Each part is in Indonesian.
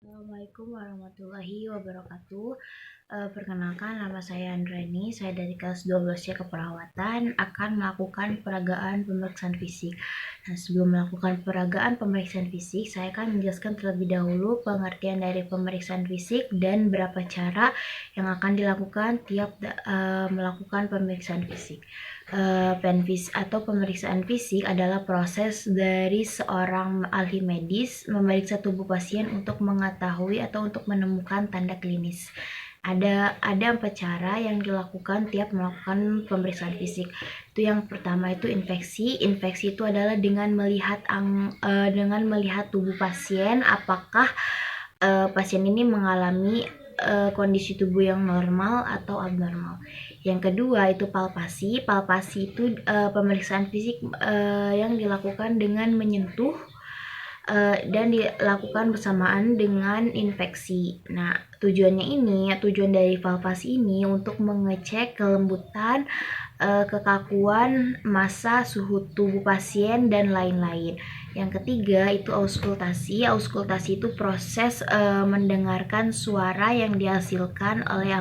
Assalamualaikum warahmatullahi wabarakatuh. Perkenalkan, nama saya Andrani. Saya dari kelas 12C Keperawatan akan melakukan peragaan pemeriksaan fisik. Nah, sebelum melakukan peragaan pemeriksaan fisik, saya akan menjelaskan terlebih dahulu pengertian dari pemeriksaan fisik dan berapa cara yang akan dilakukan tiap melakukan pemeriksaan fisik. Penvis atau pemeriksaan fisik adalah proses dari seorang ahli medis memeriksa tubuh pasien untuk mengetahui atau untuk menemukan tanda klinis. Ada 4 cara yang dilakukan tiap melakukan pemeriksaan fisik. Itu yang pertama itu infeksi. Infeksi itu adalah dengan melihat tubuh pasien, apakah pasien ini mengalami kondisi tubuh yang normal atau abnormal. Yang kedua itu palpasi. Palpasi itu pemeriksaan fisik yang dilakukan dengan menyentuh dan dilakukan bersamaan dengan infeksi. Nah, tujuan dari palpasi ini untuk mengecek kelembutan, kekakuan, massa, suhu tubuh pasien, dan lain-lain. Yang ketiga itu auskultasi. Auskultasi itu proses mendengarkan suara yang dihasilkan oleh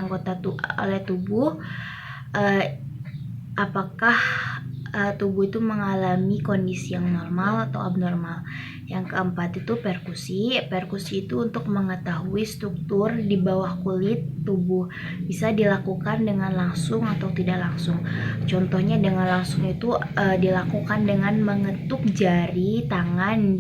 oleh tubuh, apakah tubuh itu mengalami kondisi yang normal atau abnormal. Yang keempat itu perkusi. Perkusi itu untuk mengetahui struktur di bawah kulit tubuh. Bisa dilakukan dengan langsung atau tidak langsung. Contohnya dengan langsung itu dilakukan dengan mengetuk jari tangan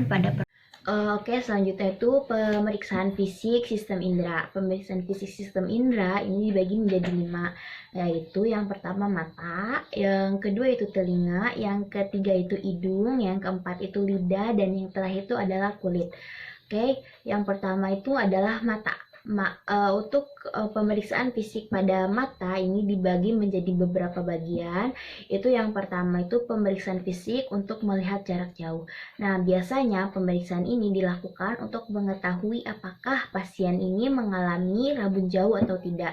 pada Oke, selanjutnya itu pemeriksaan fisik sistem indera. Pemeriksaan fisik sistem indera ini dibagi menjadi 5, yaitu yang pertama mata, yang kedua itu telinga, yang ketiga itu hidung, yang keempat itu lidah, dan yang terakhir itu adalah kulit. Oke, yang pertama itu adalah mata. Untuk pemeriksaan fisik pada mata ini dibagi menjadi beberapa bagian. Itu yang pertama itu pemeriksaan fisik untuk melihat jarak jauh. Nah, biasanya pemeriksaan ini dilakukan untuk mengetahui apakah pasien ini mengalami rabun jauh atau tidak.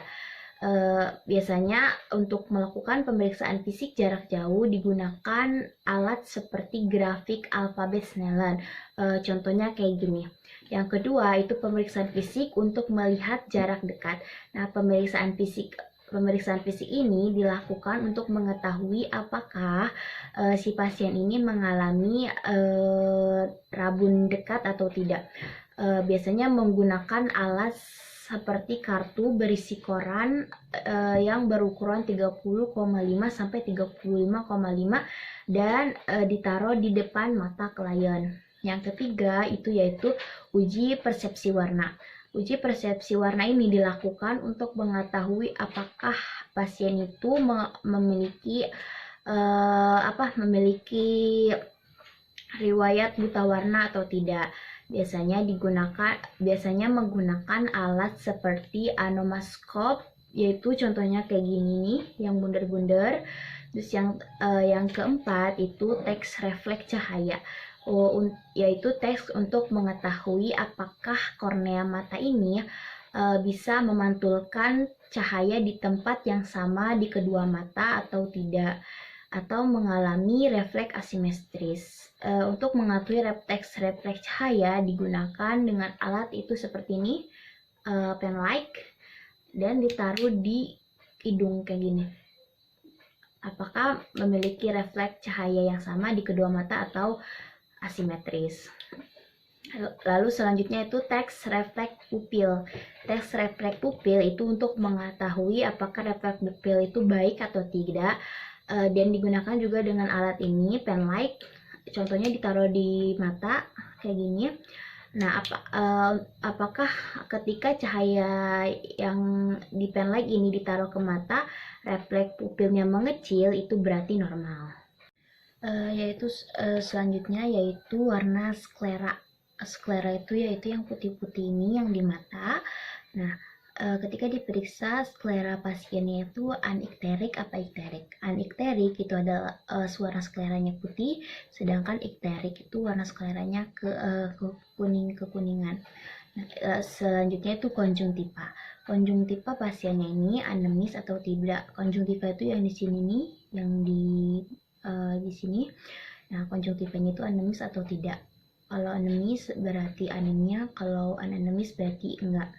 Biasanya untuk melakukan pemeriksaan fisik jarak jauh digunakan alat seperti grafik alfabet Snellen. Contohnya kayak gini. Yang kedua itu pemeriksaan fisik untuk melihat jarak dekat. Nah, pemeriksaan fisik ini dilakukan untuk mengetahui apakah si pasien ini mengalami rabun dekat atau tidak. Biasanya menggunakan alat seperti kartu berisi koran yang berukuran 30,5 sampai 35,5 dan ditaruh di depan mata klien. Yang ketiga itu yaitu uji persepsi warna. Uji persepsi warna ini dilakukan untuk mengetahui apakah pasien itu memiliki riwayat buta warna atau tidak. Biasanya menggunakan alat seperti anomaskop, yaitu contohnya kayak gini nih, yang bundar-bundar. Terus yang keempat itu teks refleks cahaya. Yaitu teks untuk mengetahui apakah kornea mata ini bisa memantulkan cahaya di tempat yang sama di kedua mata atau tidak, atau mengalami refleks asimetris. Untuk mengetahui teks refleks cahaya digunakan dengan alat itu seperti ini, pen light, dan ditaruh di hidung kayak gini. Apakah memiliki refleks cahaya yang sama di kedua mata atau asimetris. Lalu selanjutnya itu teks refleks pupil. Teks refleks pupil itu untuk mengetahui apakah refleks pupil itu baik atau tidak, dan digunakan juga dengan alat ini, pen light. Contohnya ditaruh di mata kayak gini. Nah, apakah ketika cahaya yang di pen light ini ditaruh ke mata, refleks pupilnya mengecil, itu berarti normal. Selanjutnya yaitu warna sklera. Sklera itu yaitu yang putih-putih ini yang di mata. Nah, ketika diperiksa sklera pasiennya itu anikterik apa ikterik. Anikterik itu adalah warna skleranya putih, sedangkan ikterik itu warna skleranya kekuningan. Nah, selanjutnya itu konjungtiva. Konjungtiva pasiennya ini anemis atau tidak. Konjungtiva itu yang di sini nih, yang di sini. Nah, konjungtivanya itu anemis atau tidak. Kalau anemis berarti anemia, kalau ananemis berarti enggak.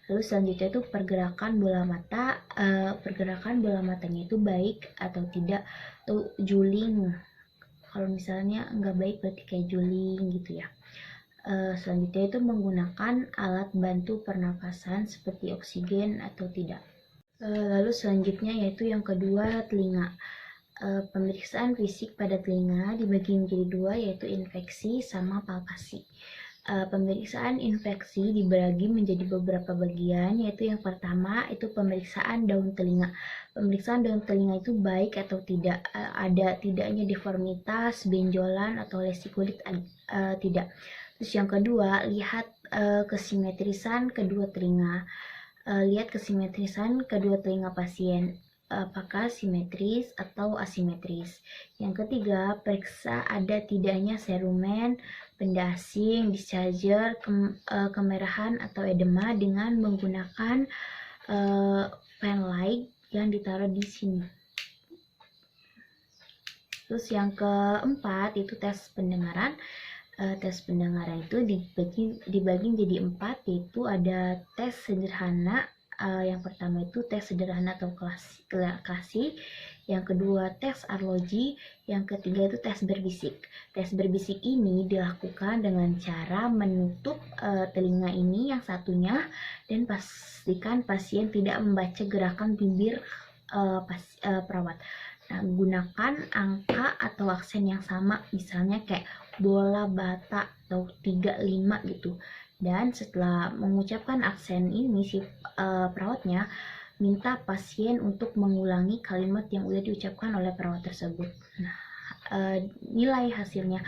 Lalu selanjutnya itu pergerakan bola mata. Pergerakan bola matanya itu baik atau tidak, atau juling. Kalau misalnya enggak baik berarti kayak juling gitu ya. Selanjutnya itu menggunakan alat bantu pernapasan seperti oksigen atau tidak. Lalu selanjutnya yaitu yang kedua, telinga. Pemeriksaan fisik pada telinga dibagi menjadi dua, yaitu infeksi sama palpasi. Pemeriksaan infeksi dibagi menjadi beberapa bagian, yaitu yang pertama itu pemeriksaan daun telinga. Pemeriksaan daun telinga itu baik atau tidak, ada tidaknya deformitas, benjolan atau lesi kulit, tidak. Terus yang kedua, lihat kesimetrisan kedua telinga. Lihat kesimetrisan kedua telinga pasien, apakah simetris atau asimetris. Yang ketiga, periksa ada tidaknya serumen, benda asing, discharger, kemerahan atau edema dengan menggunakan pen light yang ditaruh di sini. Terus yang keempat itu tes pendengaran. Tes pendengaran itu dibagi menjadi 4, yaitu ada tes sederhana. Yang pertama itu tes sederhana atau klasik, yang kedua tes arloji, yang ketiga itu tes berbisik. Tes berbisik ini dilakukan dengan cara menutup telinga ini yang satunya dan pastikan pasien tidak membaca gerakan bibir perawat. Nah, gunakan angka atau aksen yang sama, misalnya kayak bola, bata, atau 35 gitu. Dan setelah mengucapkan aksen ini, si perawatnya minta pasien untuk mengulangi kalimat yang udah diucapkan oleh perawat tersebut. Nah, nilai hasilnya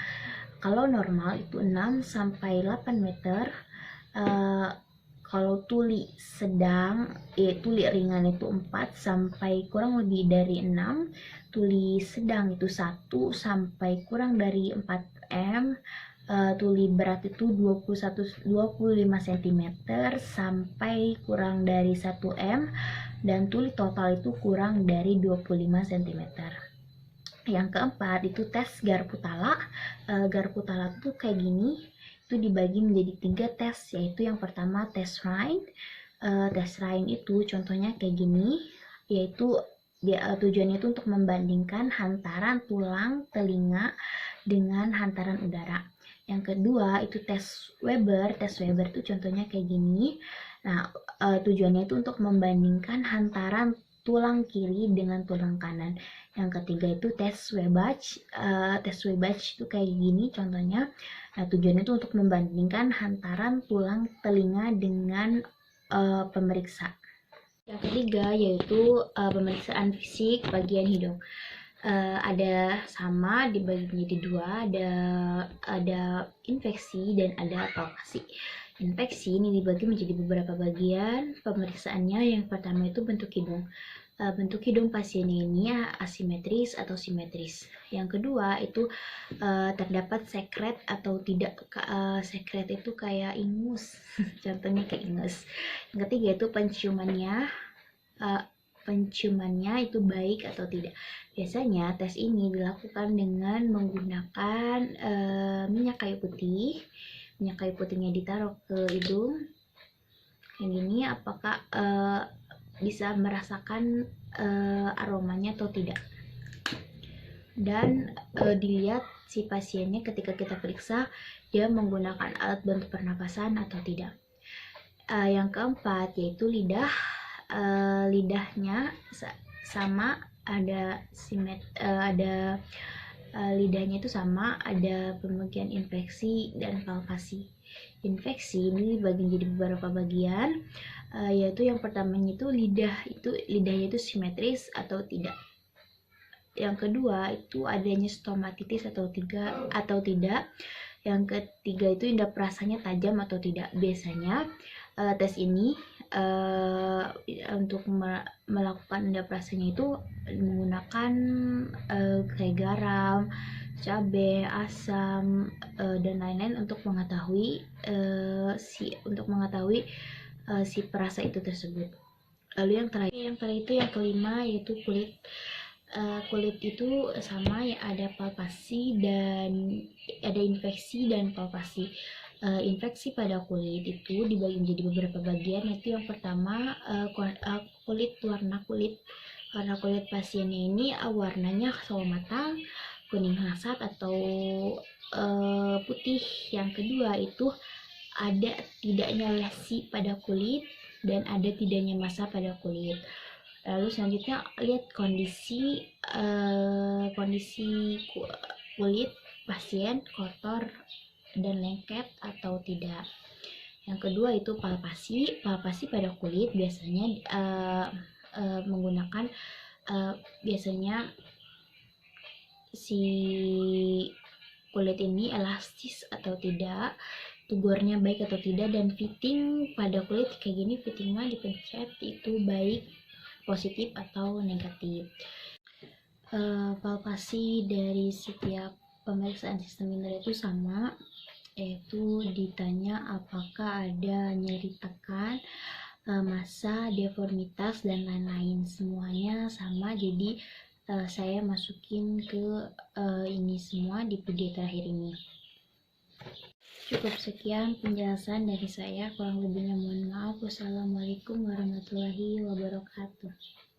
kalau normal itu 6 sampai 8 meter. Kalau tuli sedang, tuli ringan itu 4 sampai kurang lebih dari 6, tuli sedang itu 1 sampai kurang dari 4 m, tuli berat itu 25 cm sampai kurang dari 1 m, dan tuli total itu kurang dari 25 cm. Yang keempat itu tes Garputala. Garputala tuh kayak gini, itu dibagi menjadi 3 tes, yaitu yang pertama tes Rhine. Tes Rhine itu contohnya kayak gini, yaitu tujuannya itu untuk membandingkan hantaran tulang telinga dengan hantaran udara. Yang kedua itu tes Weber. Tes Weber itu contohnya kayak gini. Nah, tujuannya itu untuk membandingkan hantaran tulang kiri dengan tulang kanan. Yang ketiga itu tes Webbach. Tes Webbach itu kayak gini contohnya. Nah, tujuannya itu untuk membandingkan hantaran tulang telinga dengan pemeriksa. Yang ketiga yaitu pemeriksaan fisik bagian hidung. Ada sama dibagi menjadi dua, ada infeksi dan ada palpasi. Infeksi ini dibagi menjadi beberapa bagian. Pemeriksaannya yang pertama itu bentuk hidung. Bentuk hidung pasien ini asimetris atau simetris. Yang kedua itu terdapat sekret atau tidak. Sekret itu kayak ingus, contohnya kayak ingus. Yang ketiga itu penciumannya itu baik atau tidak. Biasanya tes ini dilakukan dengan menggunakan minyak kayu putih. Minyak kayu putihnya ditaruh ke hidung kayak gini, apakah bisa merasakan aromanya atau tidak. Dan dilihat si pasiennya ketika kita periksa dia menggunakan alat bantu pernapasan atau tidak. Yang keempat yaitu lidah. Lidahnya sama, ada lidahnya itu sama, ada pembagian infeksi dan palpasi. Infeksi ini dibagi menjadi beberapa bagian, yaitu yang pertamanya itu lidahnya itu simetris atau tidak. Yang kedua itu adanya stomatitis atau tidak. Yang ketiga itu indera perasanya tajam atau tidak. Biasanya tes ini untuk melakukan indera perasanya itu menggunakan kayak garam, cabai, asam, dan lain-lain untuk mengetahui si perasa itu tersebut. Lalu yang terakhir itu yang kelima yaitu kulit. kulit itu sama ya, ada palpasi dan ada infeksi dan palpasi. Infeksi pada kulit itu dibagi menjadi beberapa bagian, yaitu yang pertama kulit, warna kulit. Warna kulit pasiennya ini warnanya sawo matang, kuning hasat atau putih. Yang kedua itu ada tidaknya lesi pada kulit dan ada tidaknya massa pada kulit. Lalu selanjutnya lihat kondisi kulit pasien kotor dan lengket atau tidak. Yang kedua itu palpasi. Palpasi pada kulit biasanya menggunakan biasanya si kulit ini elastis atau tidak, tugurnya baik atau tidak, dan fitting pada kulit kayak gini, fittingnya dipencet itu baik, positif atau negatif. Palpasi dari setiap pemeriksaan sistem indera itu sama, yaitu ditanya apakah ada nyeri tekan, massa, deformitas, dan lain-lain. Semuanya sama, jadi saya masukin ke ini semua di video terakhir ini. Cukup sekian penjelasan dari saya, kurang lebihnya mohon maaf. Wassalamualaikum warahmatullahi wabarakatuh.